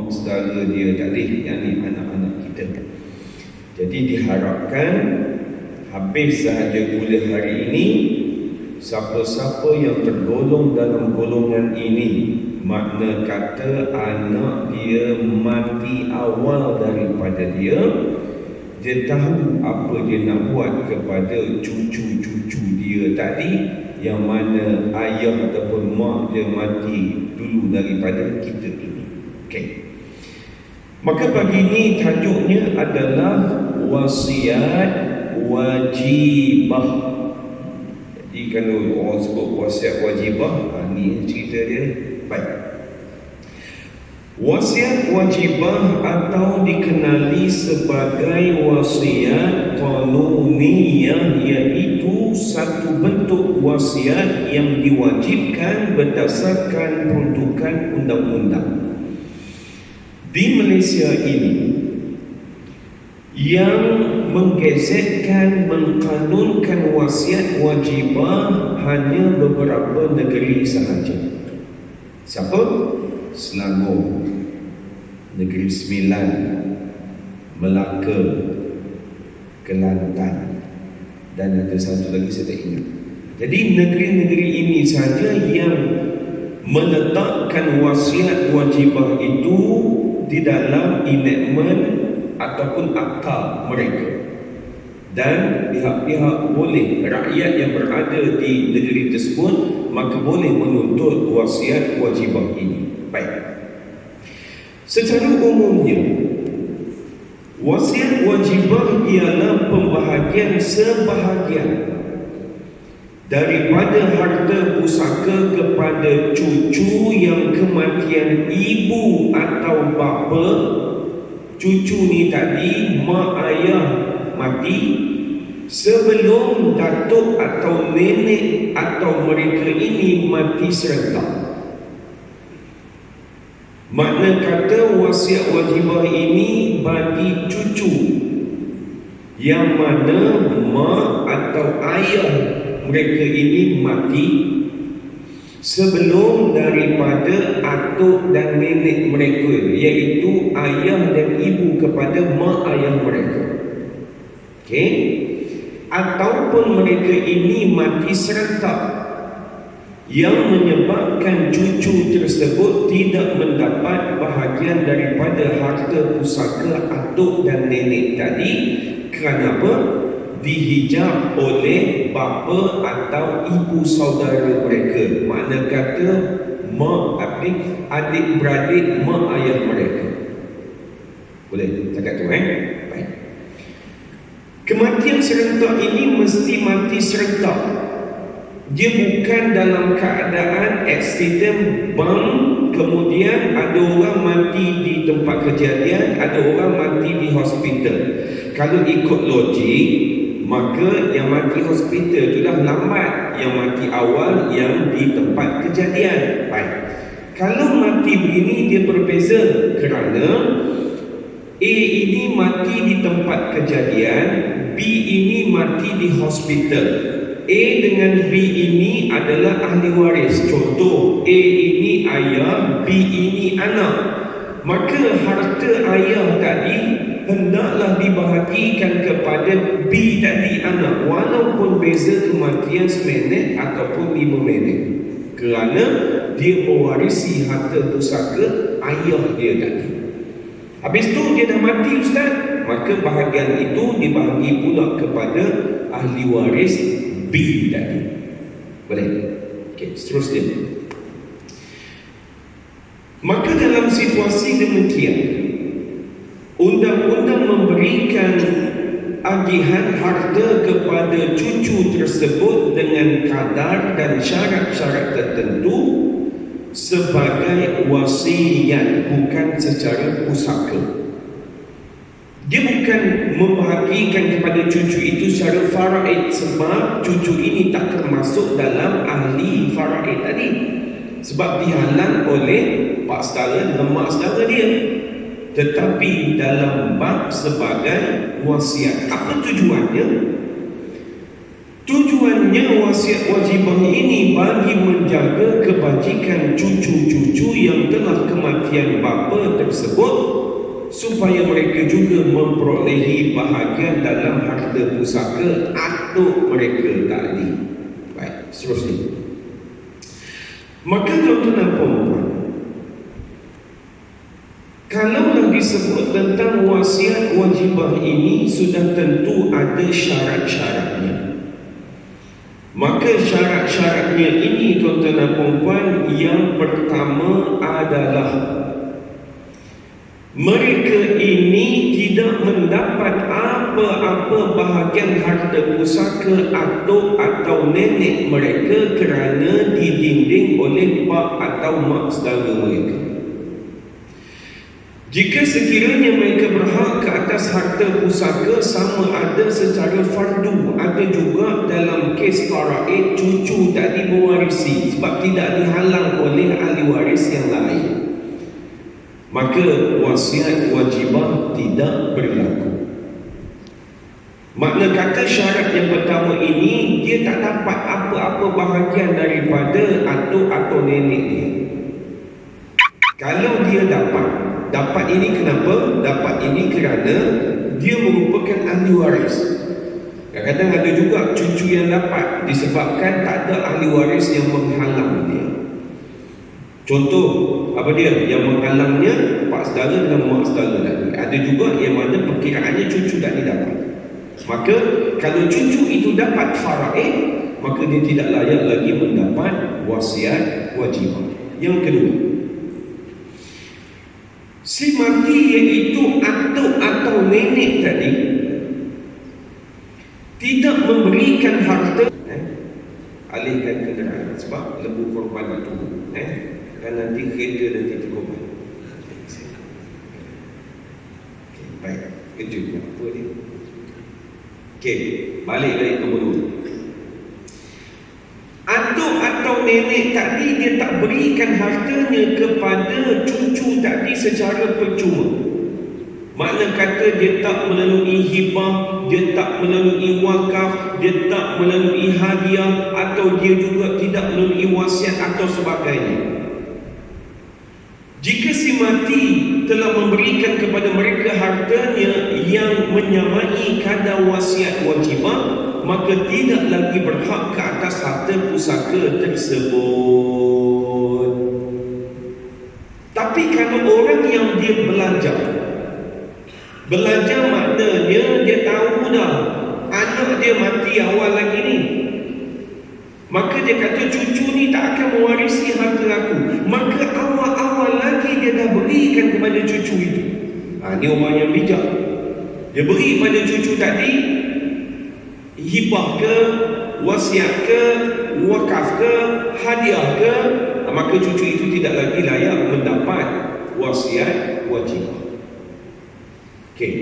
mak saudara dia tadi, yang ni anak-anak kita. Jadi diharapkan habis sahaja kuliah hari ini, siapa-siapa yang tergolong dalam golongan ini, makna kata anak dia mati awal daripada dia tahu apa dia nak buat kepada cucu-cucu dia tadi, yang mana ayah ataupun mak dia mati dulu daripada kita ini. Okey. Maka pagi ini tajuknya adalah wasiat wajibah. Jadi kalau orang sebut wasiat wajibah, ni cerita dia. Baik. Wasiat wajibah atau dikenali sebagai wasiat qanuniyah, iaitu satu bentuk wasiat yang diwajibkan berdasarkan peruntukan undang-undang. Di Malaysia ini, yang menggezetkan, mengkanunkan wasiat wajibah hanya beberapa negeri sahaja. Siapa? Selangor, Negeri Sembilan, Melaka, Kelantan, dan ada satu lagi saya tak ingat. Jadi negeri-negeri ini saja yang meletakkan wasiat wajibah itu di dalam enactment ataupun akta mereka. Dan pihak-pihak boleh, rakyat yang berada di negeri tersebut, maka boleh menuntut wasiat wajibah ini. Baik. Secara umumnya, wasiat wajibah ialah pembahagian sebahagian daripada harta pusaka kepada cucu yang kematian ibu atau bapa. Cucu ni tadi mak ayah mati sebelum datuk atau nenek atau mereka ini mati serentak. Makna kata wasiat wajibah ini bagi cucu yang mana mak atau ayah mereka ini mati sebelum daripada atuk dan nenek mereka, iaitu ayah dan ibu kepada mak ayah mereka. Okey? Ataupun mereka ini mati serentak, yang menyebabkan cucu tersebut tidak mendapat bahagian daripada harta pusaka atuk dan nenek tadi. Kenapa? Dihijab oleh bapa atau ibu saudara mereka. Makna kata mak adik-beradik mak ayah mereka. Boleh cakap tu Baik. Kematian serentak ini mesti mati serentak. Dia bukan dalam keadaan aksiden bang, kemudian ada orang mati di tempat kejadian, ada orang mati di hospital. Kalau ikut logik, maka yang mati hospital itulah lambat, yang mati awal yang di tempat kejadian. Baik. Kalau mati begini dia berbeza, kerana A ini mati di tempat kejadian, B ini mati di hospital. A dengan B ini adalah ahli waris. Contoh, A ini ayah, B ini anak. Maka harta ayah tadi hendaklah dibahagikan kepada B tadi anak, walaupun beza kematian seminit ataupun 5 minit, kerana dia mewarisi harta pusaka ayah dia tadi. Habis tu dia dah mati ustaz, maka bahagian itu dibahagi pula kepada ahli waris B tadi. Boleh? Okey, seterusnya. Maka dalam situasi demikian, undang-undang memberikan agihan harta kepada cucu tersebut dengan kadar dan syarat-syarat tertentu sebagai wasiat, bukan secara pusaka. Dia bukan membahagikan kepada cucu itu secara faraid, sebab cucu ini tak termasuk dalam ahli faraid tadi, sebab dihalang oleh pak saudara dan mak saudara dia, tetapi dalam bab sebagai wasiat. Apa tujuannya? Tujuannya gunanya wasiat wajibah ini bagi menjaga kebajikan cucu-cucu yang telah kematian bapa tersebut, supaya mereka juga memperolehi bahagian dalam harta pusaka atuk mereka tadi. Baik, seterusnya. Maka tuan-tuan dan puan-puan, kalaulah disebut tentang wasiat wajibah ini, sudah tentu ada syarat-syaratnya. Maka syarat-syaratnya ini, tuan-tuan dan puan-puan, yang pertama adalah mereka ini tidak mendapat apa-apa bahagian harta pusaka atuk atau nenek mereka kerana didinding oleh pak atau mak saudara mereka. Jika sekiranya mereka berhak ke atas harta pusaka, sama ada secara fardu, ada juga dalam kes faraid cucu tak dimewarisi sebab tidak dihalang oleh ahli waris yang lain, maka wasiat wajibah tidak berlaku. Makna kata syarat yang pertama ini, dia tak dapat apa-apa bahagian daripada atuk atau nenek dia. Kalau dia dapat ini kenapa? Dapat ini kerana dia merupakan ahli waris. Kadang-kadang ada juga cucu yang dapat disebabkan tak ada ahli waris yang menghalang dia. Contoh, apa dia? Yang menghalangnya pak saudara dengan mak saudara tadi. Ada juga yang mana perkiraannya cucu tak didapat. Maka kalau cucu itu dapat faraid, maka dia tidak layak lagi mendapat wasiat wajibah. Yang kedua, si mati iaitu atuk atau nenek tadi tidak memberikan harta, alihkan kenderaan sebab lembu korban itu kan nanti kereta nanti terkorban. Baik, kejut apa dia? Okey, balik lagi nombor 2. Atuk atau nenek tadi dia tak berikan hartanya kepada cucu tadi secara percuma. Makna kata dia tak melalui hibah, dia tak melalui wakaf, dia tak melalui hadiah, atau dia juga tidak melalui wasiat atau sebagainya. Jika si mati telah memberikan kepada mereka hartanya yang menyamai kadar wasiat wajibah, maka tidak lagi berhak ke atas harta pusaka tersebut. Tapi kalau orang yang dia belajar maknanya dia tahu dah anak dia mati awal lagi ni, maka dia kata cucu ni tak akan mewarisi harta aku, maka awal-awal lagi dia dah berikan kepada cucu itu. Ni orang yang bijak. Dia beri pada cucu tadi hibah ke, wasiat ke, wakaf ke, hadiah ke, maka cucu itu tidak lagi layak mendapat wasiat wajibah. Okey.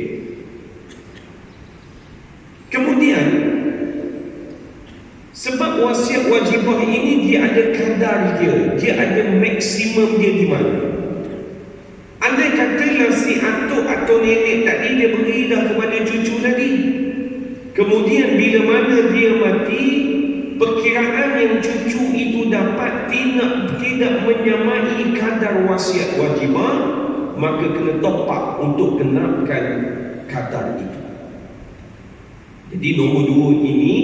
Kemudian, sebab wasiat wajibah ini dia ada kadar dia ada maksimum dia di mana. Andai katalah si atuk atau nenek tadi dia beri dah kepada cucu tadi, kemudian bila mana dia mati, perkiraan yang cucu itu dapat tidak menyamai kadar wasiat wajibah, maka kena top up untuk kenapkan kadar itu. Jadi nombor 2 ini,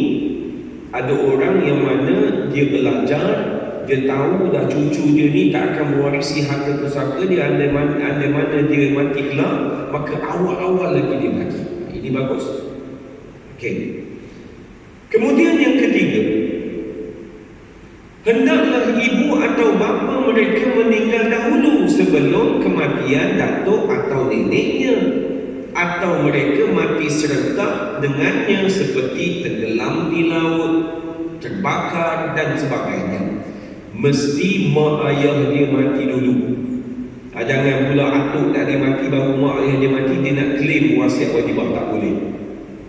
ada orang yang mana dia belajar, dia tahu dah cucu dia ni tak akan mewarisi harta pusaka dia, andai mana dia mati kelak, maka awal-awal lagi dia bagi. Ini bagus. Okey. Kemudian yang ketiga, hendaklah ibu atau bapa mereka meninggal dahulu sebelum kematian datuk atau neneknya, atau mereka mati serentak dengannya seperti tenggelam di laut, terbakar dan sebagainya. Mesti mak ayah dia mati dulu. Jangan pula atuk tak dia mati baru mak ayah dia mati, dia nak claim wasiat wajibah, tak boleh.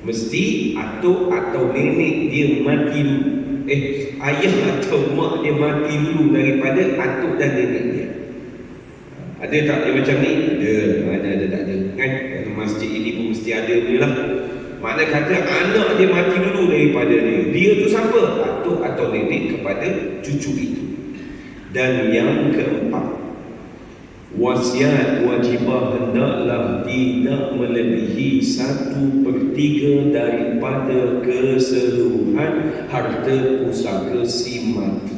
Mesti atuk atau nenek dia mati ayah atau mak dia mati dulu daripada atuk dan nenek dia. Ada tak dia macam ni? Ada tak ada kan? Dalam masjid ini pun mesti ada punya lah. Mana kata anak dia mati dulu daripada dia. Dia tu siapa? Atuk atau nenek kepada cucu itu. Dan yang keempat, wasiat wajibah hendaklah tidak melebihi 1/3 daripada keseluruhan harta pusaka si mati.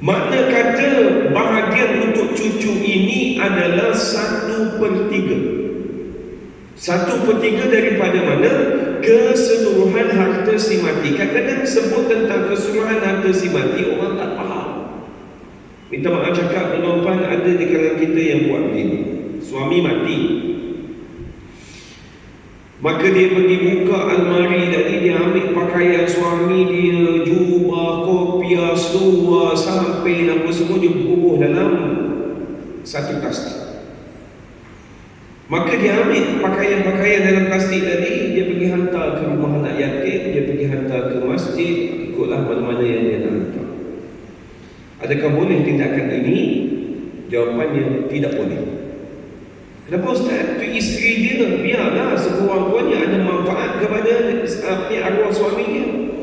Makna kata bahagian untuk cucu ini adalah 1/3. 1/3 daripada mana? Keseluruhan harta si mati. Kadang-kadang sebut tentang keseluruhan harta si mati, orang tak faham. Minta maaf cakap, tuan-tuan, ada di kalangan kita yang buat begini. Suami mati, maka dia pergi buka almari tadi, dia ambil pakaian suami dia, jubah, kopiah, seluar, sampai apa semua, dia bubuh dalam satu plastik. Maka dia ambil pakaian-pakaian dalam plastik tadi, dia pergi hantar ke rumah anak yatim, dia pergi hantar ke masjid, ikutlah mana-mana yang dia nak hantar. Adakah boleh tindakan ini? Jawapannya tidak boleh. Kenapa Ustaz? Itu isteri dia, biarlah sekurang-kurangnya ada manfaat kepada arwah suaminya.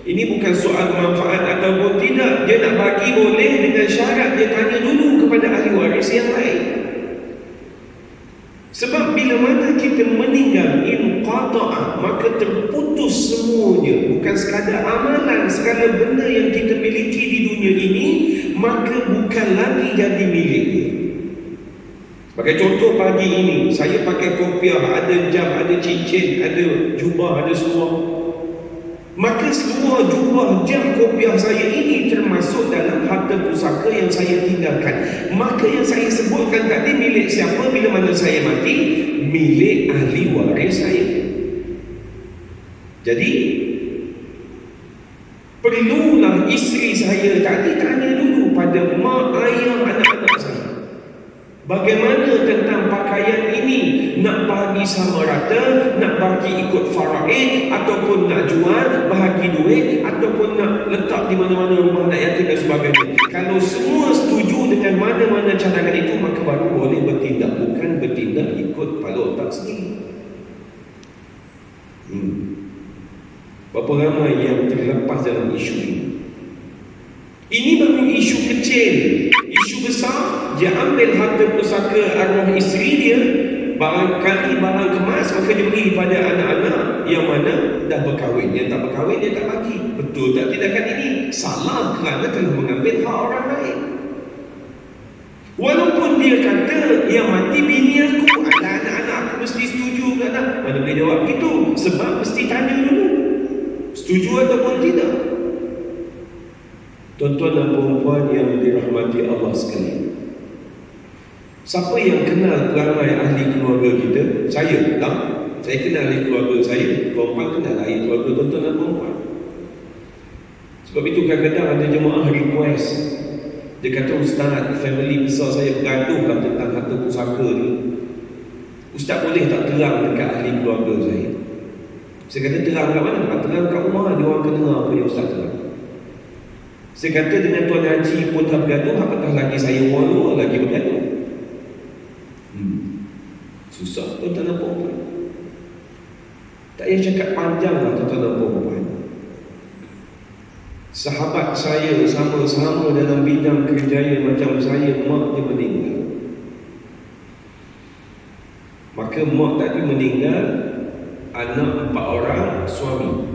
Ini bukan soal manfaat ataupun tidak. Dia nak bagi boleh, dengan syarat dia tanya dulu kepada ahli waris yang lain. Sebab bila mana kita meninggal inqata'a, maka terputus semuanya. Bukan sekadar amalan, segala benda yang kita miliki di dunia ini, maka bukan lagi jadi miliknya. Sebagai contoh, pagi ini saya pakai kopiah, ada jam, ada cincin, ada jubah, ada seluar. Maka seluar, jubah, jam, kopiah saya ini termasuk dalam harta pusaka yang saya tinggalkan. Maka yang saya sebutkan tadi milik siapa bila mana saya mati? Milik ahli waris saya. Jadi perlulah isteri saya tadi tanya dulu pada mak, ayah, anak-anak saya, bagaimana tentang pakaian ini? Nak bagi sama rata, nak bagi ikut faraid, ataupun nak jual, bahagi duit, ataupun nak letak di mana-mana rumah anak yatim dan sebagainya. Kalau semua setuju dengan mana-mana cadangan itu, maka baru boleh bertindak. Bukan bertindak ikut kepala otak sendiri. Berapa ramai yang terlepas dalam isu ini? Ini baru isu kecil. Isu besar, dia ambil harta pusaka arwah isteri dia, barangkali barang kemas, maka dia beri pada anak-anak yang mana dah berkahwin. Yang tak berkahwin, dia tak bagi. Betul tak tindakan ini? Salah kerana telah mengambil hak orang lain. Walaupun dia kata yang mati bini aku, anak-anak aku mesti setuju ke tak? Mana boleh jawab gitu? Sebab mesti tanya dulu, setuju ataupun tidak. Tuan-tuan dan puan-puan yang dirahmati Allah sekalian, siapa yang kenal perangai ahli keluarga kita? Saya tak. Saya kenal ahli keluarga saya. Puan-puan kenal ahli keluarga tuan-tuan dan puan-puan. Sebab itu kadang-kadang ada jemaah request. Dia kata, Ustaz, family besar saya bergaduh lah tentang harta pusaka ni. Ustaz boleh tak terang dekat ahli keluarga saya? Saya kata, terang kat mana? Terang kat rumah, dia orang kena apa yang Ustaz terang. Saya kata, dengan Tuan Haji pun dah bergaduh, apatah lagi saya orang lagi bergaduh. Susah tuan-tuan dan puan-puan. Tak payah cakap panjang lah tuan-tuan dan puan-puan. Sahabat saya sama-sama dalam bidang kerjaya macam saya, mak dia meninggal. Maka mak tadi meninggal, anak 4 orang, suami.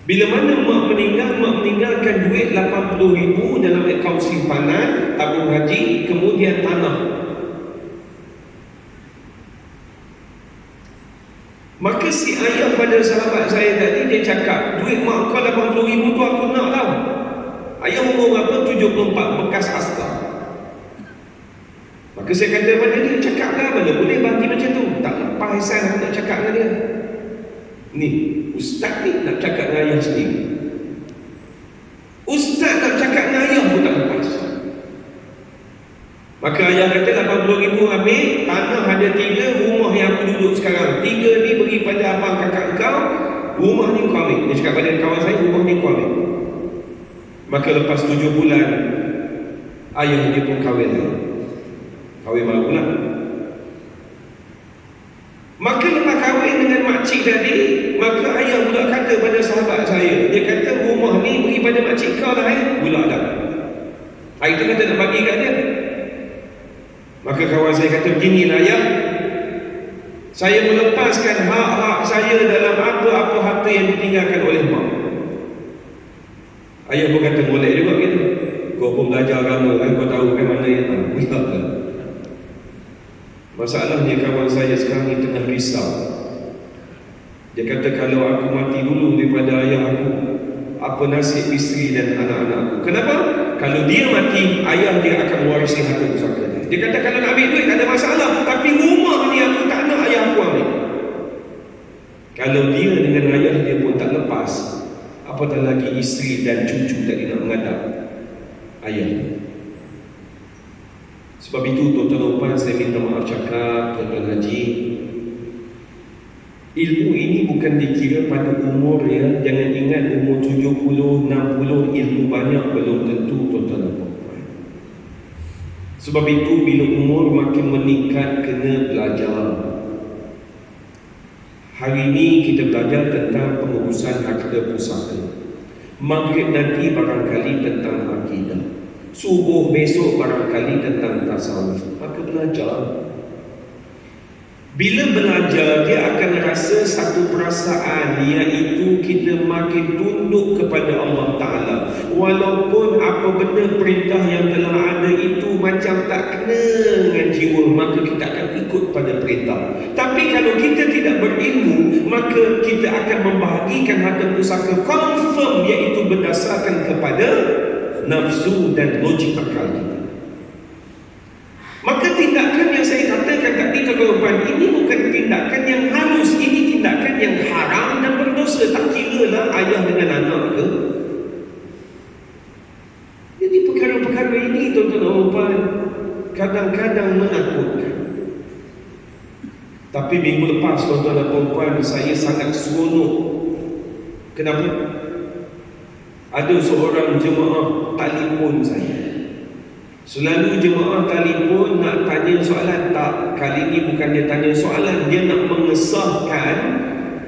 Bila mana mak meninggalkan duit 80,000 dalam akaun simpanan, tabung haji, kemudian tanah. Maka si ayah pada sahabat saya tadi, dia cakap, duit mak kau 80,000 tu aku nak tau. Ayah umur berapa? 74, bekas askar. Maka saya kata pada dia, cakap lah, mana boleh bagi macam tu. Tak lepas Hasan aku nak cakap dengan dia. Ni, ustaz ni nak cakap dengan ayah sendiri. Ustaz nak cakap dengan ayah pun tak lepas. Maka ayah kata 80,000 ambil, tanah ada 3, rumah yang aku duduk sekarang 3 ni beri pada abang kakak kau, rumah ni kau ambil. Dia cakap pada kawan saya, rumah ni kau ambil. Maka lepas 7 bulan, ayah dia pun kahwin baru lah. Maka lepas kahwin dengan makcik tadi, maka ayah pula kata pada sahabat saya, dia kata rumah ni beri pada makcik kau lah pula dah. Hari tu kata nak bagi kat dia. Maka kawan saya kata, beginilah ayah, saya melepaskan hak-hak saya dalam apa-apa harta yang ditinggalkan oleh mak. Ayah pun kata, boleh juga gitu. Kau pun belajar agama kan, kau tahu kan mana yang tak. Masalahnya kawan saya sekarang ni tengah risau. Dia kata, kalau aku mati dulu daripada ayah aku, apa nasib isteri dan anak-anak aku? Kenapa? Kalau dia mati, ayah dia akan warisi harta pusaka dia. Dia kata, kalau nak ambil duit tak ada masalah, tapi rumah ni aku tak nak ayah aku ambil. Kalau dia dengan ayah dia pun tak lepas, apatah lagi isteri dan cucu tadi nak menghadap ayah. Sebab itu tuan-tuan dan puan, saya minta maaf cakap, tuan-tuan haji, ilmu ini bukan dikira pada umur ya. Jangan ingat umur 70, 60 ilmu banyak, belum tentu tuan-tuan dan puan. Sebab itu bila umur makin meningkat, kena belajar. Hari ini kita belajar tentang pengurusan harta pusaka. Maghrib nanti barangkali tentang akidah. Subuh besok barangkali tentang tasawuf. Maka belajar. Bila belajar, dia akan rasa satu perasaan, iaitu kita makin tunduk kepada Allah Ta'ala. Walaupun apa benda perintah yang telah ada itu macam tak kena dengan jiwa, maka kita akan ikut pada perintah. Tapi kalau kita tidak berilmu, maka kita akan membahagikan harta pusaka confirm, iaitu berdasarkan kepada nafsu dan logik akal kita. Maka tindakan yang saya katakan tadi tuan-tuan, ini bukan tindakan yang halus, ini tindakan yang haram dan berdosa. Tak kira lah ayah dengan anak ke. Jadi perkara-perkara ini tuan-tuan, kadang-kadang menakutkan. Tapi minggu lepas tuan-tuan dan puan, saya sangat seronok. Kenapa? Ada seorang jemaah telefon saya. Selalu jemaah telefon nak tanya soalan. Tak, kali ini bukan dia tanya soalan, dia nak mengesahkan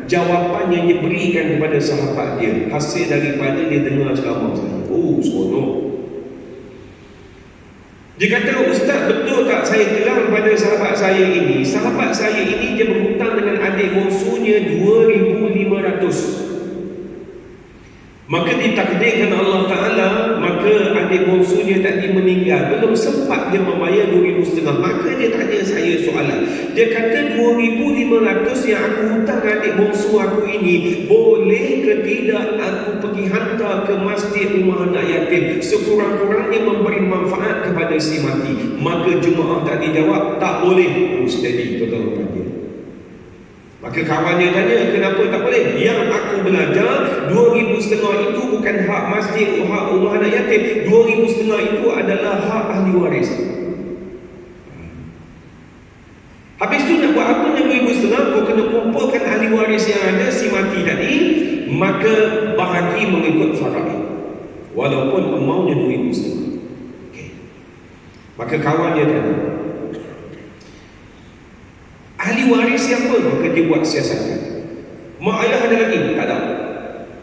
jawapan yang diberikan kepada sahabat dia, hasil daripada dia dengar ceramah saya. Oh, seronok. Dia kata, ustaz, betul tak saya terang pada sahabat saya ini? Sahabat saya ini dia berhutang dengan adik bongsunya 2,500. Maka ditakdirkan Allah Ta'ala, maka adik bongsunya tadi meninggal. Belum sempat dia membayar 2,500. Maka dia tanya saya soalan. Dia kata, 2,500 yang aku hutang adik bongsu aku ini, boleh ke tidak aku pergi hantar ke masjid rumah anak yatim, sekurang-kurangnya memberi manfaat kepada si mati? Maka jemaah tadi jawab, tak boleh. Steady, tuan-tuan. Maka kawannya tanya, kenapa tak boleh? Yang aku belajar, 2,500 itu bukan hak masjid, hak rumah anak yatim. 2,500 itu adalah hak ahli waris. Habis tu nak buat apa dengan 2,500? Kau kena kumpulkan ahli waris yang ada, si mati tadi, maka bahagi mengikut faraid. Walaupun amountnya 2,500. Okay. Maka kawannya tanya, ahli waris siapa? Maka dia buat siasatan. Mak ayah ada lagi? Tak ada.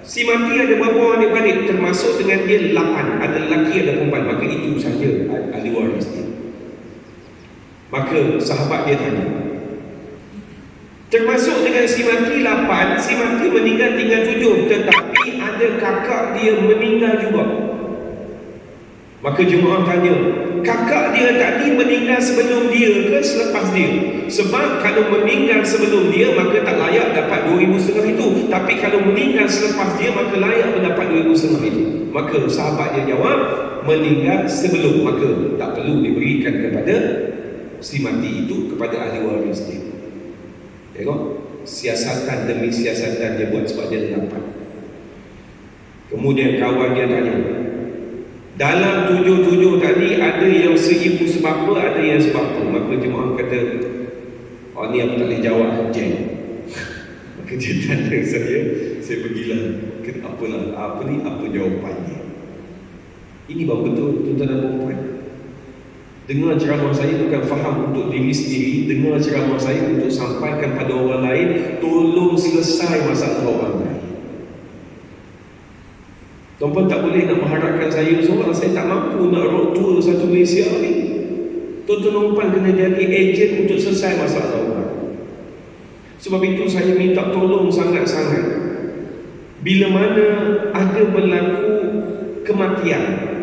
Si mati ada berapa orang adik-beradik? Termasuk dengan dia 8. Ada lelaki, ada perempuan. Maka itu sahaja ahli waris dia. Maka sahabat dia tanya, termasuk dengan si mati 8, si mati meninggal tinggal 7, tetapi ada kakak dia meninggal juga. Maka jemaah tanya, kakak dia tadi meninggal sebelum dia ke selepas dia? Sebab kalau meninggal sebelum dia, maka tak layak dapat 2,500 itu. Tapi kalau meninggal selepas dia, maka layak mendapat 2,500 itu. Maka sahabat dia jawab, meninggal sebelum, maka tak perlu diberikan kepada si mati itu, kepada ahli waris dia. Tengok, siasatan demi siasatan dia buat sebab dia dapat. Kemudian kawan dia tanya, dalam 7 tadi ada yang seibu sebapa, ada yang sebapa. Maka jemaah kata, oh ni aku tak boleh jawab, jeng. Maka dia tanya saya pergilah, apalah, apa jawapannya. Ini baru betul tuan-tuan dan puan. Dengar ceramah saya bukan faham untuk diri sendiri, dengar ceramah saya untuk sampaikan pada orang lain, tolong selesai masalah orang lain. Tuan-tuan tak boleh nak mengharapkan saya seorang, saya tak mampu nak road tour satu Malaysia ni. Tuan-tuan kena jadi ejen untuk selesai masalah orang. Sebab itu saya minta tolong sangat-sangat. Bila mana ada berlaku kematian,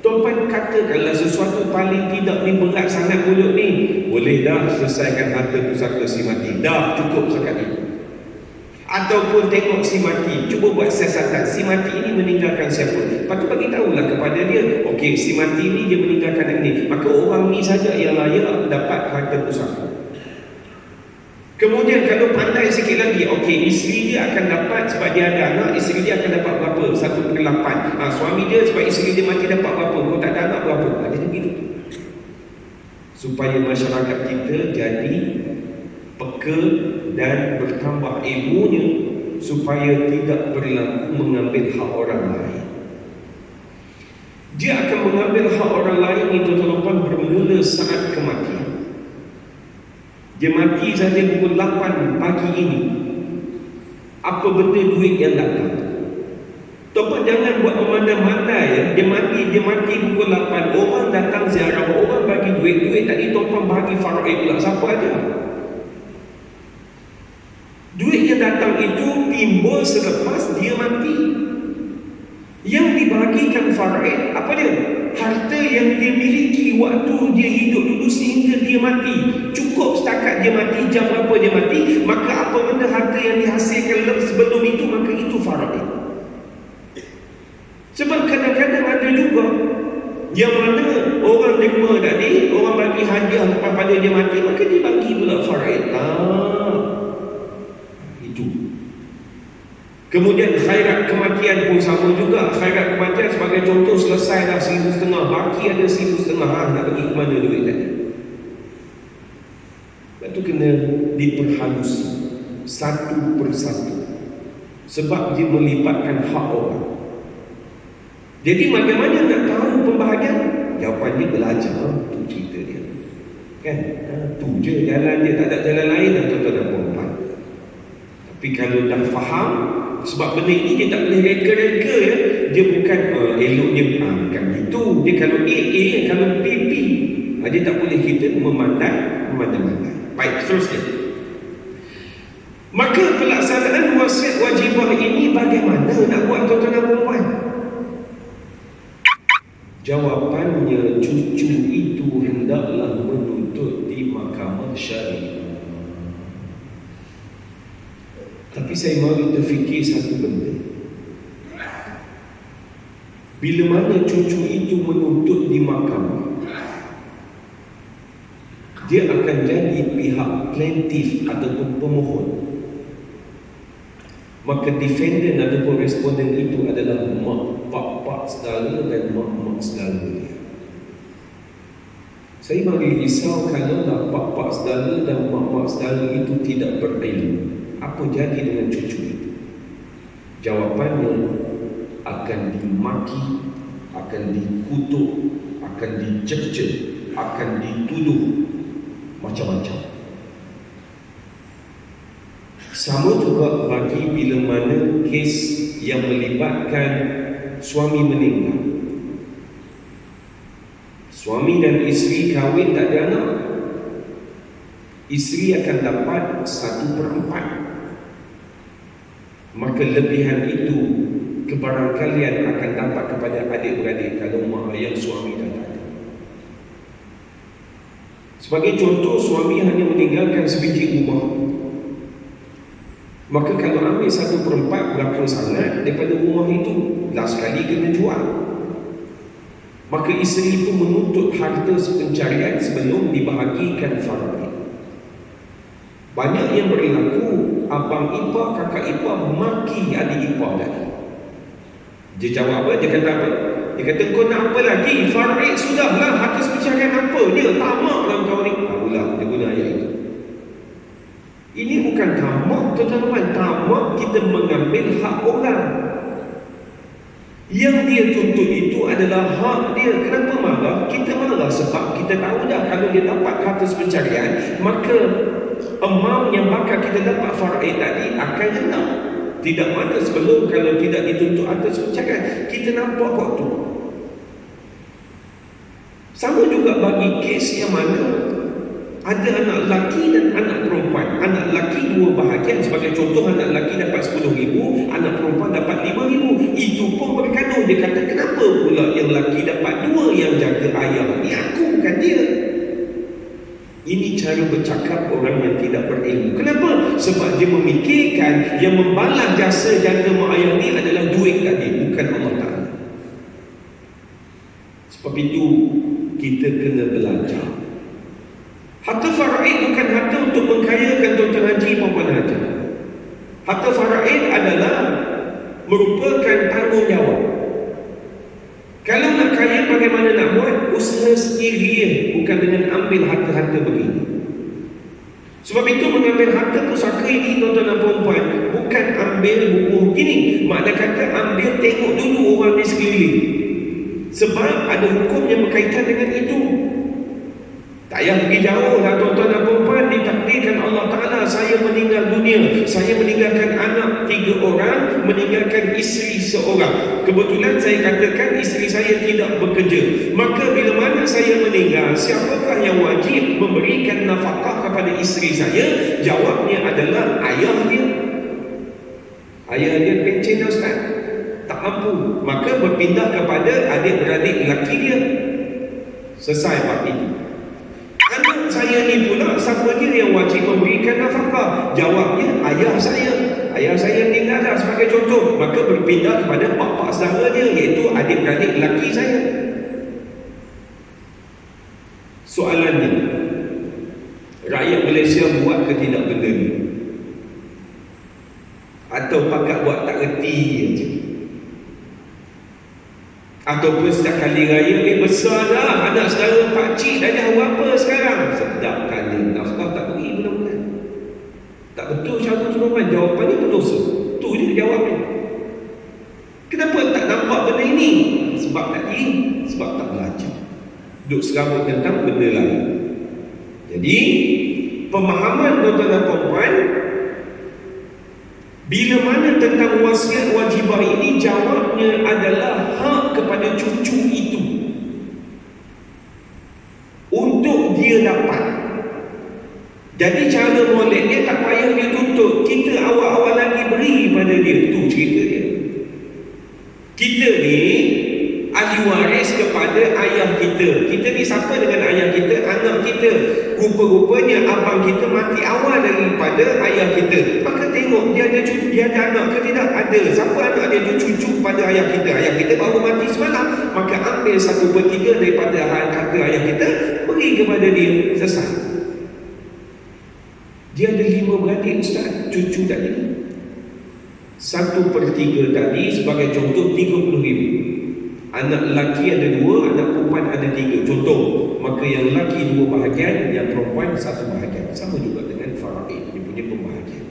tuan-tuan katakanlah sesuatu paling tidak ni berat sangat mulut ni, boleh dah selesaikan harta pusaka si mati, dah cukup sekat itu. Ataupun tengok si mati, cuba buat siasatan, si mati ini meninggalkan siapa, lepas tu bagi tahulah kepada dia, okey, si mati ini dia meninggalkan ini, maka orang ni saja yang layak dapat harta pusaka. Kemudian kalau pandai sikit lagi, okey, isteri dia akan dapat sebab dia ada anak, isteri dia akan dapat berapa? 1/8. Suami dia sebab isteri dia mati dapat berapa? Kau tak ada anak berapa? Ada begitu. Supaya masyarakat kita jadi peka dan bertambah ilmunya, supaya tidak berlaku mengambil hak orang lain. Dia akan mengambil hak orang lain itu tuan-tuan bermula saat kematian. Dia mati saja pukul 8 pagi ini. Apa benda duit yang datang? Tuan-tuan jangan buat memandai-mandai ya. Dia mati pukul 8. Orang datang ziarah, orang bagi duit tadi tuan-tuan bagi faraid pula. Siapa aja? Duit yang datang itu timbul selepas dia mati. Yang dibagikan faraid apa dia? Harta yang dia miliki waktu dia hidup dulu sehingga dia mati. Cukup setakat dia mati, jam berapa dia mati, maka apa benda harta yang dihasilkan sebelum itu, maka itu faraid. Sebab kadang-kadang ada juga yang mana orang derma tadi, orang bagi hadiah lepas pada dia mati, maka dia bagi pula faraid. Itu. Kemudian khairat kematian pun sama juga. Khairat kematian sebagai contoh, selesai dah 1,500, baki ada 1,500, nak pergi ke mana duit tadi? Lepas tu kena diperhalusi satu persatu, sebab dia melibatkan hak orang. Jadi bagaimana nak tahu pembahagian? Jawapannya belajar. Tu cerita dia, kan? Tu je jalan dia, tak ada jalan lain lah tuan-tuan dan puan-puan. Tapi kalau dah faham, sebab benda ini dia tak boleh reka-reka ya. Dia bukan eloknya bukan itu. Dia kalau A, kalau B. Dia tak boleh kita memandai-mandai. Baik, seterusnya. Maka pelaksanaan wasiat wajibah ini bagaimana nak buat tuan-tuan dan puan-puan? Jawapannya, cucu itu hendaklah menuntut di mahkamah syariah. Tapi saya mahu terfikir satu benda. Bila mana cucu itu menuntut di mahkamah, dia akan jadi pihak plaintiff ataupun pemohon. Maka defendant ataupun responden itu adalah pak-pak saudara dan mak-mak saudara dia. Saya mahu risau kalau pak-pak saudara dan mak-mak saudara itu tidak berilmu. Apa jadi dengan cucu itu? Jawapannya akan dimaki, akan dikutuk, akan dicerca, akan dituduh macam-macam. Sama juga bagi bila mana kes yang melibatkan suami meninggal. Suami dan isteri kahwin tak ada anak, isteri akan dapat 1/4. Maka lebihan itu kebarangkalian akan dapat kepada adik-beradik kalau mak ayah suami dah tak ada. Sebagai contoh, suami hanya meninggalkan sebiji rumah, maka kalau ambil 1/4 berapa sangat daripada rumah itu, last sekali kena jual. Maka isteri itu menuntut harta pencarian sebelum dibahagikan faraid. Banyak yang berlaku, abang ipar, kakak ipar maki adik ipar tadi. Dia jawab apa? Dia kata apa? Dia kata, kau nak apa lagi? Faraid sudahlah, harta pencarian apa dia? Tamak lah kau ni. Ulang, dia guna ayat itu. Ini bukan tamak, tuan-tuan. Tamak kita mengambil hak orang. Yang dia tuntut itu adalah hak dia. Kenapa marah? Kita marah sebab kita tahu dah kalau dia dapat harta pencarian, maka amount yang bakal kita dapat faraid tadi akan rendah. Tidak mana sebelum kalau tidak dituntut harta pencarian. Kita nampak waktu. Sama juga bagi kes yang mana ada anak lelaki dan anak perempuan. Anak lelaki dua bahagian. Sebagai contoh, anak lelaki dapat 10,000, anak perempuan dapat 5,000. Itu pun bergaduh. Dia kata, kenapa pula yang lelaki dapat 2 yang jaga ayah? Ni aku, bukan dia. Ini cara bercakap orang yang tidak berilmu. Kenapa? Sebab dia memikirkan yang membalas jasa jaga mak ayah ni adalah duit tadi, bukan Allah Ta'ala. Sebab itu kita kena belajar. Harta faraid bukan harta untuk mengkayakan tuan-tuan haji maupun haji. Harta faraid adalah merupakan tanggungjawab. Kalau nak kaya, bagaimana nak buat? Usaha sendiri, bukan dengan ambil harta-harta begini. Sebab itu mengambil harta pusaka ini, tuan-tuan dan puan-puan, bukan ambil buku begini. Makna kata ambil, tengok dulu orang di sekeliling. Sebab ada hukum yang berkaitan dengan itu. Tak payah pergi jauh lah tuan-tuan dan puan-puan. Ditakdirkan Allah Ta'ala, saya meninggal dunia, saya meninggalkan anak 3 orang, meninggalkan isteri seorang. Kebetulan saya katakan isteri saya tidak bekerja. Maka bila mana saya meninggal, siapakah yang wajib memberikan nafkah kepada isteri saya? Jawabnya adalah ayah dia. Ayah dia pencen, Ustaz, tak mampu, maka berpindah kepada adik-beradik lelaki dia. Selesai bab ini. Anak saya ni pula, siapa dia yang wajib memberikan nafkah? Jawabnya ayah saya. Ayah saya tinggal dah sebagai contoh, maka berpindah kepada bapa saudara dia, iaitu adik-beradik lelaki saya. Soalannya, rakyat Malaysia buat ke tidak benda ni? Atau pakat buat tak reti je? Ataupun setiap kali raya, besar dah anak saudara pakcik dah jauh apa sekarang? Sedap kali nafkah tak beri bulan-bulan. Tak betul cara jawapan. Jawapannya berdosa. Tu je jawabnya. Kenapa tak nampak benda ini? Sebab tadi, sebab tak belajar. Duk serabut tentang benda lain. Jadi, pemahaman tuan-tuan dan puan-puan, bila mana tentang wasiat wajibah ini, jawabnya adalah hak kepada cucu itu untuk dia dapat. Jadi cara molek dia tak payah dia tuntut. Kita awal-awal lagi beri pada dia. Itu cerita dia. Kita ni ahli waris kepada ayah kita. Kita ni siapa dengan ayah kita? Anak kita. Rupa-rupanya abang kita mati awal daripada ayah kita. Maka tengok dia ada cucu, dia ada anak ke tidak? Ada. Siapa anak dia tu cucu pada ayah kita? Ayah kita baru mati semalam. Maka ambil 1/3 daripada harta ayah kita, beri kepada dia. Selesai. Dia ada 5 beradik, Ustaz, cucu tadi. 1/3 tadi sebagai contoh 30,000. Anak lelaki ada 2, anak perempuan ada 3. Contoh, maka yang lelaki 2 bahagian, yang perempuan 1 bahagian. Sama juga dengan faraid, dia punya pembahagian.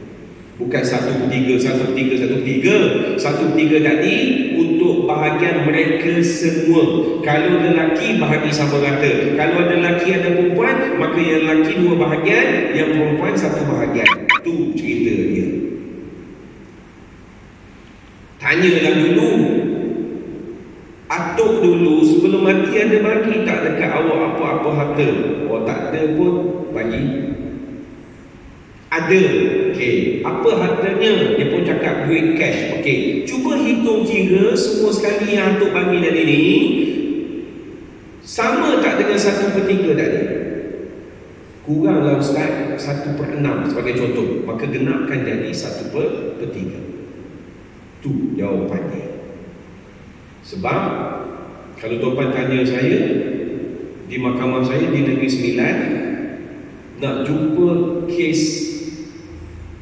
Bukan 1/3, 1/3, 1/3. 1/3 tadi untuk bahagian mereka semua. Kalau lelaki, bahagi sama rata. Kalau ada lelaki ada perempuan, maka yang lelaki 2 bahagian, yang perempuan 1 bahagian. Itu cerita dia. Tanyalah dulu, atuk dulu sebelum mati ada bagi tak dekat awak apa-apa harta? Oh, tak ada pun bagi. Ada. Okey, apa hartanya? Dia pun cakap duit cash. Okey, cuba hitung kira semua sekali yang atuk bagi tadi ni sama tak dengan 1/3 tadi? Kuranglah Ustaz 1/6 sebagai contoh. Maka genapkan jadi 1/3. Tu jawapannya. Sebab kalau tuan-tuan tanya saya di mahkamah saya di Negeri Sembilan, nak jumpa kes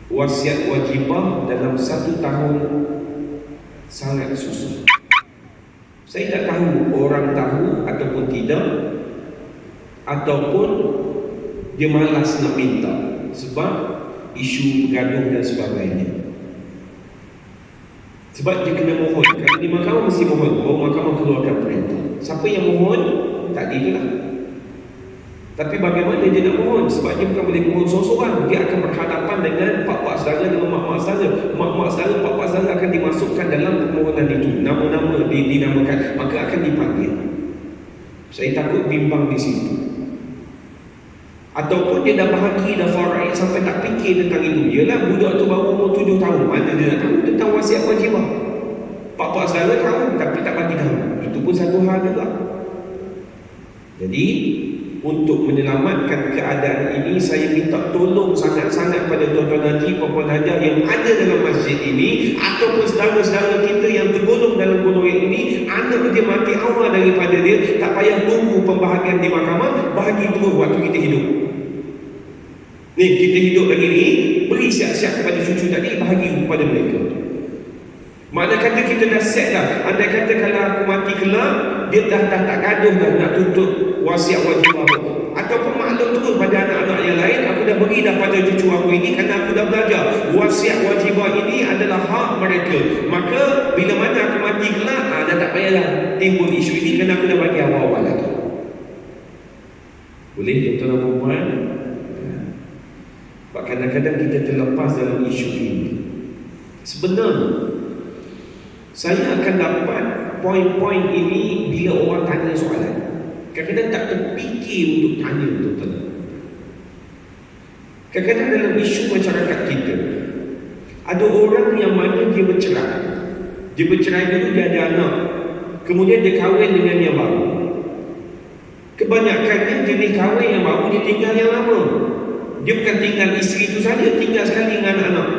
wasiat wajibah dalam 1 tahun sangat susah. Saya tak tahu orang tahu ataupun tidak, ataupun dia malas nak minta sebab isu bergaduh dan sebagainya. Sebab dia kena mohon. Kalau di mahkamah mesti mohon, baru mahkamah keluarkan perintah. Siapa yang mohon, tak itulah. Tapi bagaimana dia nak mohon? Sebab dia bukan boleh mohon seorang-seorang. Dia akan berhadapan dengan pak-pak saudara dengan mak-mak saudara. Mak-mak saudara, pak-pak saudara akan dimasukkan dalam permohonan itu. Nama-nama dinamakan, maka akan dipanggil. Saya takut bimbang di situ. Ataupun dia dah bahagi, dah faraid sampai tak fikir tentang itu. Yalah, budak tu baru umur 7 tahun. Mana dia nak tahu tentang wasiat wajibah? Pak-pak saudara tahu, tapi tak bagi tahu. Itu pun satu hal juga. Jadi, untuk menyelamatkan keadaan ini, saya minta tolong sangat-sangat pada tuan-tuan haji, puan-puan haji yang ada dalam masjid ini, ataupun saudara-saudara kita yang tergolong dalam golongan ini, anak dia mati awal daripada dia, tak payah tunggu pembahagian di mahkamah, bahagi terus waktu kita hidup. Ni, kita hidup lagi ni, beri siap-siap kepada cucu tadi, bahagi kepada mereka. Mana kata kita dah set dah. Andai kata kalau aku mati kelak, dia dah tak gaduh dah nak tuntut wasiat wajib apa. Ataupun maklum terus pada anak-anak yang lain, aku dah beri dah pada cucu aku ini kerana aku dah belajar. Wasiat wajibah ini adalah hak mereka. Maka bila mana aku mati kelak, dah tak payahlah timbul isu ini kerana aku dah bagi awal-awal lagi. Boleh tuan-tuan dan puan? Sebab kadang-kadang kita terlepas dalam isu ini. Sebenarnya saya akan dapat poin-poin ini bila orang tanya soalan. Kadang-kadang tak terfikir untuk tanya betul-betul. Kadang-kadang dalam isu masyarakat kita, ada orang yang mana dia bercerai. Dia bercerai dulu, dia ada anak. Kemudian dia kahwin dengan yang baru. Kebanyakannya jenis kahwin yang baru, dia tinggal yang lama. Dia bukan tinggal isteri itu saja, tinggal sekali dengan anak-anak.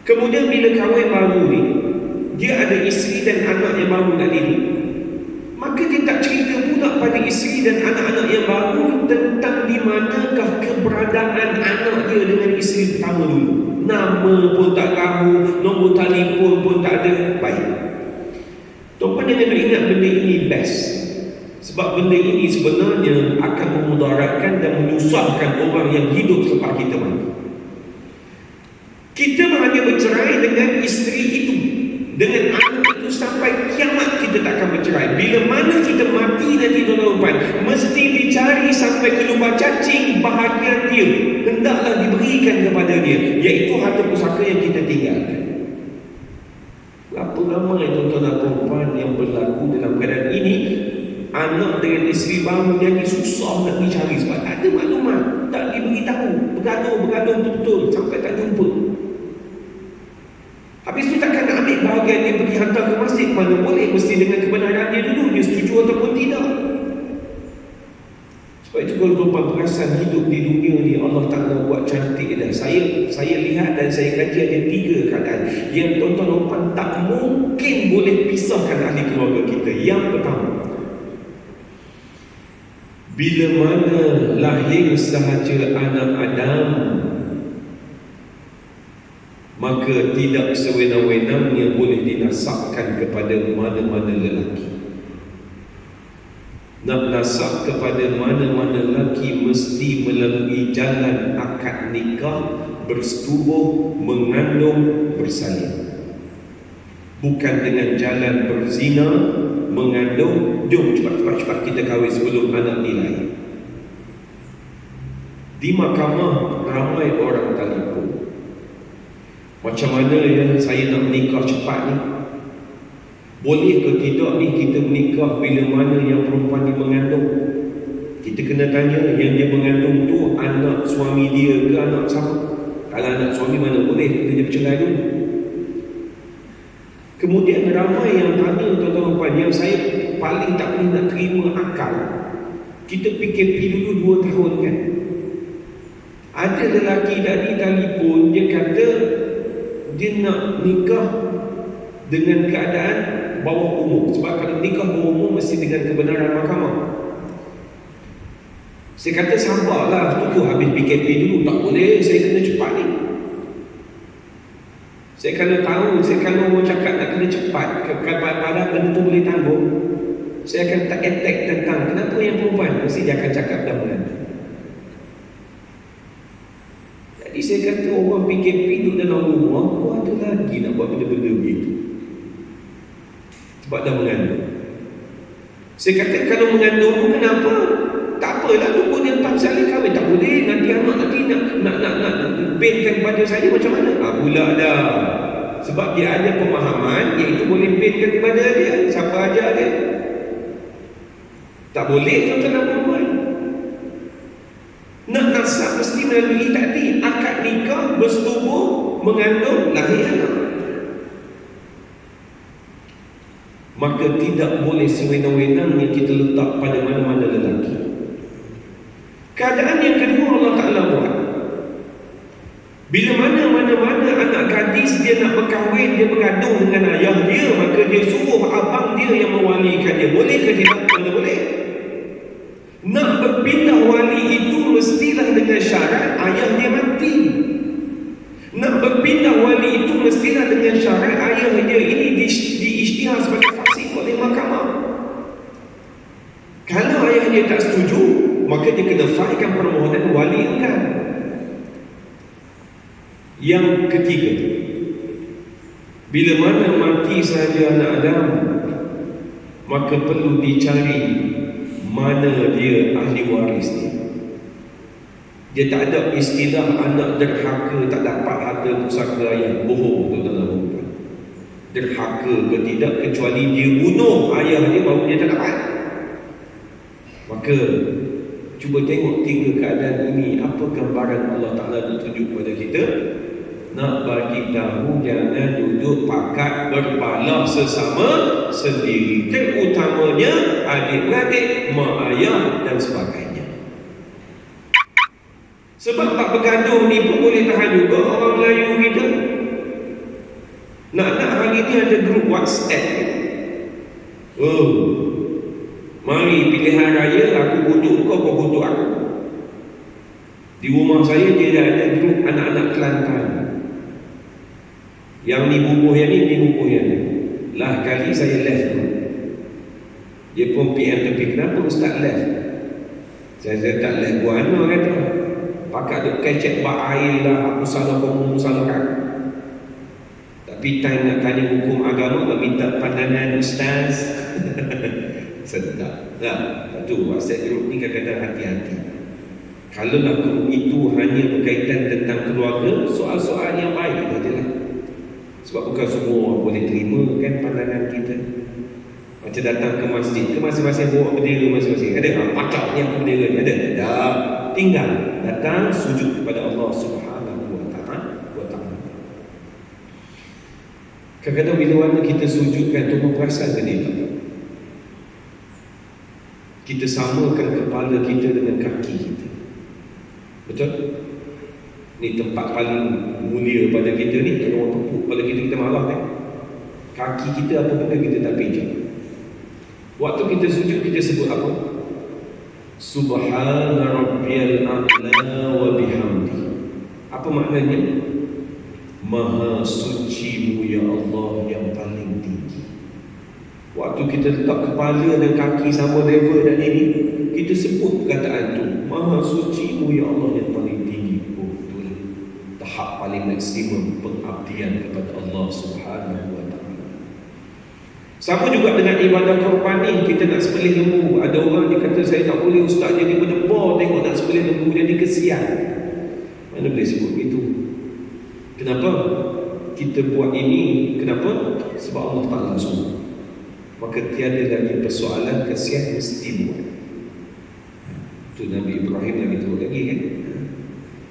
Kemudian bila kahwin baru ni, dia ada isteri dan anak yang baru tadi ni, maka dia tak cerita pula pada isteri dan anak-anak yang baru tentang di manakah keberadaan anak dia dengan isteri pertama dulu. Nama pun tak tahu, nombor telefon pun tak ada. Baik, tuan-tuan jangan ingat benda ini best. Sebab benda ini sebenarnya akan memudaratkan dan menyusahkan orang yang hidup selepas kita mati. Kita hanya bercerai dengan isteri itu, dengan anak itu sampai kiamat kita tak akan bercerai. Bila mana kita mati nanti tuan-tuan, mesti dicari sampai ke lubang cacing bahagian dia, hendaklah diberikan kepada dia, iaitu harta pusaka yang kita tinggalkan. Berapa ramai tuan-tuan dan puan yang berlaku dalam keadaan ini, anak dengan isteri baru jadi susah nak dicari sebab tak ada maklumat, tak diberitahu, bergaduh betul-betul sampai tak jumpa. Habis tu takkan nak ambil bahagian dia pergi hantar ke masjid, mana boleh, mesti dengan kebenaran dia dulu, dia setuju ataupun tidak. Sebab itu kalau tuan-tuan perasan hidup di dunia ni, Allah Ta'ala buat cantik dah. Saya lihat dan saya kaji ada 3 keadaan yang tuan-tuan tak mungkin boleh pisahkan ahli keluarga kita. Yang pertama, bila mana lahir sahaja anak Adam, maka tidak sewenang-wenangnya boleh dinasabkan kepada mana-mana lelaki. Nak nasab kepada mana-mana lelaki mesti melalui jalan akad nikah, bersetubuh, mengandung, bersalin. Bukan dengan jalan berzina, mengandung, jom cepat-cepat kita kahwin sebelum anak ni lahir. Di mahkamah ramai orang telefon, macam mana ya saya nak menikah cepat ni? Boleh ke tidak ni kita menikah bila mana yang perempuan ni mengandung? Kita kena tanya yang dia mengandung tu anak suami dia ke anak siapa? Kalau anak suami mana boleh, dia bercerai dulu. Kemudian ramai yang tanya tuan-tuan yang saya paling tak boleh nak terima akal. Kita PKP dulu 2 tahun kan? Ada lelaki tadi telefon, dia kata dia nak nikah dengan keadaan bawah umur. Sebab kalau nikah bawah umur mesti dengan kebenaran mahkamah. Saya kata sabarlah, tunggu habis PKP dulu. Tak boleh, saya kena cepat ni. Saya kalau tahu, saya kalau orang cakap nak kena cepat, padahal benda tu boleh tanggung, saya akan tak attack tentang kenapa yang perempuan, mesti dia akan cakap dah menantu. Jadi saya kata orang PKP duduk dalam rumah, kau ada lagi nak buat benda-benda begitu. Sebab dah mengandung. Saya kata kalau mengandung pun kenapa? Tak apalah, tunggu dia 4 kali kahwin. Tak boleh, nanti anak nanti nak bankan pada saya macam mana? Pula dah. Sebab dia ada pemahaman, iaitu boleh bankan kepada dia. Siapa ajar dia? Tak boleh tuan-tuan dan puan. Nak nasab mesti melalui tadi akad nikah, bersetubuh, mengandung, lahir anak. Maka tidak boleh sewenang-wenangnya kita letak pada mana-mana lelaki. Keadaan yang kedua Allah Ta'ala buat, bila mana-mana anak gadis dia nak berkahwin, dia bergaduh dengan ayah dia, maka dia suruh abang dia yang mewalikan dia. Bolehkah tidak? Mana boleh. Nak berpindah wali itu mestilah dengan syarat ayah dia mati. Nak berpindah wali itu mestilah dengan syarat ayah dia ini diisytihar sebagai fasik oleh mahkamah. Kalau ayah dia tak setuju, maka dia kena failkan permohonan wali enggan. Yang ketiga, bila mana mati sahaja anak Adam, maka perlu dicari mana dia ahli waris dia. Dia tak ada istilah anak derhaka tak dapat harta pusaka ayah. Bohong tu dalam hukum. Derhaka ke tidak, kecuali dia bunuh ayah dia baru dia tak dapat. Maka cuba tengok 3 keadaan ini. Apa gambaran Allah Ta'ala nak tunjuk kepada kita? Nak bagi tahu jangan duduk pakat berpalah sesama sendiri, terutamanya adik-beradik, mak ayah dan sebagainya. Sebab tak bergaduh ni pun boleh tahan juga orang Melayu kita. Nak hari ni ada grup WhatsApp. Mari pilihan raya, aku kutuk kau, kau kutuk aku. Di rumah saya dia ada grup anak-anak Kelantan. Yang ni bubuh yang ni bubuh yang ni. Lah kali saya left tu. Dia pun PM, tapi kenapa Ustaz left? Saya tak left buat mana kata. Pakat duk kecek bak air lah, aku salah kamu, salah aku. Tapi time nak tanya hukum agama, nak minta pandangan Ustaz. Sedap. Nah, tu WhatsApp group ni kadang-kadang hati-hati. Kalau nak group itu hanya berkaitan tentang keluarga, soal-soal yang baik saja lah. Sebab bukan semua orang boleh terima kan pandangan kita. Macam datang ke masjid, ke masing-masing bawa bendera masing-masing. Ada pakat yang bendera ni ada. Tak. Tinggal datang sujud kepada Allah Subhanahu wa Ta'ala. Kadang-kadang bila mana kita sujudkan tu perasan ke dia? Kita samakan kepala kita dengan kaki kita. Betul? Ni tempat paling mulia pada kita ni. Kalau orang tepuk pada kita, kita marah kan? Kaki kita apa benda kita tak pijak. Waktu kita sujud kita sebut apa? Subhana rabbiyal a'la wa bihamdi. Apa maknanya? Maha suci-Mu ya Allah yang paling tinggi. Waktu kita letak kepala dan kaki sama level dan ini, kita sebut perkataan tu, Maha suci-Mu ya Allah yang paling tinggi. Betul. Tahap paling maksimum pengabdian kepada Allah Subhanahu wa Ta'ala. Sama juga dengan ibadah korban ni, kita nak sembelih lembu. Ada orang dia kata, saya tak boleh Ustaz jadi berdebar tengok nak sembelih lembu, jadi kesian. Mana boleh sebut itu? Kenapa kita buat ini? Kenapa? Sebab Allah Ta'ala suruh. Maka tiada lagi persoalan kesian, mesti buat. Itu Nabi Ibrahim lagi turut lagi kan.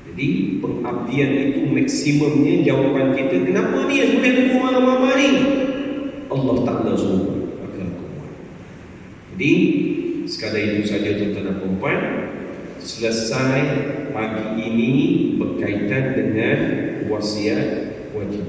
Jadi pengabdian itu maksimumnya jawapan kita. Kenapa ni boleh lembu malam-malam ni? Allah Ta'ala suruh, maka aku buat. Jadi sekadar itu saja tuan-tuan dan puan. Selesai pagi ini berkaitan dengan wasiat wajib.